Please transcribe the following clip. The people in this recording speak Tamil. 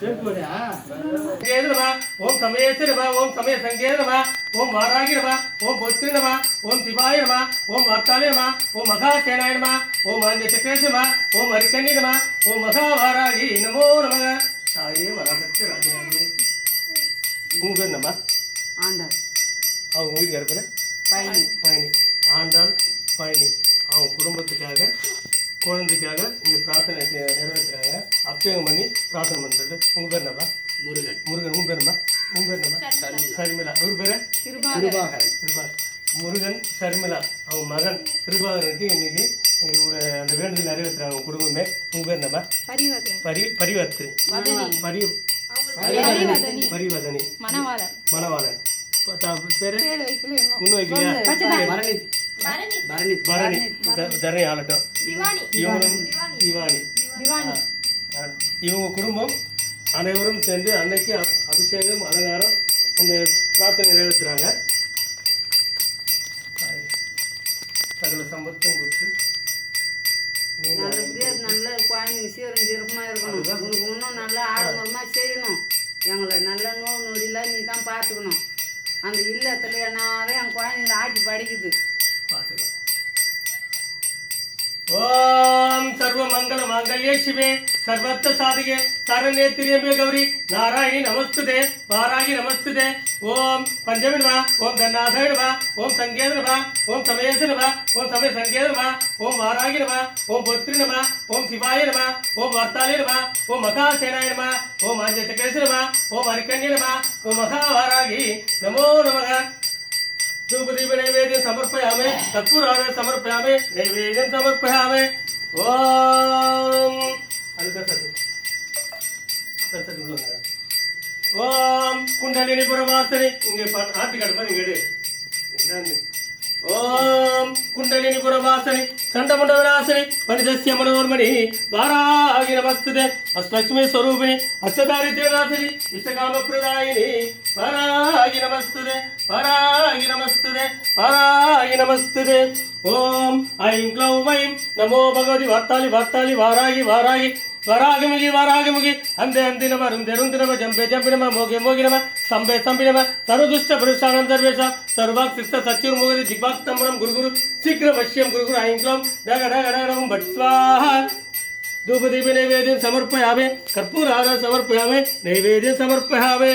ஓம் சமயேச நம ஓம் சமய சங்கே நம ஓம் வாராகி நம ஓம் பொத்ரி நம ஓம் சிவாய நம ஓம் வார்த்தாலே நம ஓம் மகாசேனாய நம ஓம் ஆஞ்ச சக்கரேச நம ஓம் ஹரிகண்ணி நம ஓம் மகா வாராகி நமோ நமக தாயே வராசக்தி ராஜராஜே. உங்க பேர் நம்ம ஆண்டாள். அவங்க வீட்டுக்கு இருக்கிற பயணி. ஆண்டாள் பயணி அவங்க குடும்பத்துக்காக குழந்தைக்காக இங்கே பிரார்த்தனை நிறைவேற்றுறாங்க. அபிஷேகம் பண்ணி பிரார்த்தனை பண்ணுறது. உங்கள் பேர் என்னப்பா? முருகன். உங்கள் பேர் என்னப்பா? உங்கள் பேர் என்னப்பா? சர்மிளா. அவர் பேர் கிருபாகரன். முருகன் சர்மிளா அவங்க மகன் கிருபாகரனுக்கு இன்னைக்கு ஒரு அந்த வேண்டுதல் நிறைவேற்றுறாங்க குடும்பமே. உங்கள் பேர் என்னப்பா? பரிவர்த்தனை. பரிவதனி. மணவாளன். பேரு முன் வைக்கலையா? பரணி தரணி ஆளட்டும். இவங்களும் திவானி. இவங்க குடும்பம் அனைவரும் சேர்ந்து அன்னைக்கு அபிஷேகம் அலங்காரம் இந்த பிரார்த்தனை நிறைவேற்றுறாங்க. சகல சம்பத்தும் கொடுத்து நல்லபடியாக நல்ல குழந்தைங்க சீரும் சிறப்புமா இருக்கணும். உனக்கு இன்னும் நல்லா ஆடம்பரமாக செய்யணும். எங்களை நல்ல நோய் நொடியெல்லாம் நீ தான் பார்த்துக்கணும். அந்த இல்லத்தில் என்னாலும் என் குழந்தைங்களை ஆட்டி படிக்குது. பார்த்துக்கலாம். ஓம் சர்வ மங்கள மாங்கல்யே சிவே சர்வர்த்த சாதிகே சரண்யே திரியம்பே கௌரி நாராயணி நமஸ்துதே வாராகி நமஸ்துதே. ஓம் பஞ்சமி நம ஓம் தன்னாதாய நம ஓம் சங்கேத நம ஓம் சமயேச நம ஓம் சமய சங்கேத நம ஓம் வாராகி நம ஓம் பொத்ரி நம ஓம் சிவாய நம ஓம் வார்த்தாலே நம ஓம் மகாசேனாய நம ஓம் ஆஞ்ச சக்கரேச நம ஓம் ஹரிகண்ணி நம ஓம் மகா வாராகி நமோ நமக. धूपदीप नैवेद्यं समर्पयामि तत्पुराण समर्पयामि नैवेद्यं समर्पयामि. ओम ओम कुंडलिनी पुरवासिनी इंगे आरती काटुमा इंगे एन्नानु. ओम कुंडलिनी पुरवासिनी चंडमुंड विनाशिनी वनिजस्य मनोन्मणि वाराहि नमस्तुते अष्टलक्ष्मी स्वरूपिणी अष्टदारिद्र्यनाशिनी इष्टकामप्रदायिनी वाराहि नमस्तुते वाराहि नमस्तुते वाराहि नमस्तुते. ओम ऐं क्लौं वैं नमो भगवति वार्तालि वार्तालि वाराहि वाराहि वारागिमुखि अंधे अंधि नमः रुंदे रुंदे नमः जंबे जंबे नमः मोगे मोगे नमः संबे संबे नमः सर्वदुष्ट पुरुषाणां सर्वेषां सर्वाक् सिक्त सच्चिव मोगे दिग्वाक्तमनं गुरुगुरु शीघ्र वश्यं गुरुगुरु ऐं क्लौं डग डग डग डग भट् स्वाहा. धूपदीप नैवेद्यं समर्पयामि कर्पूराराधनं समर्पयामि नैवेद्यं समर्पयामि.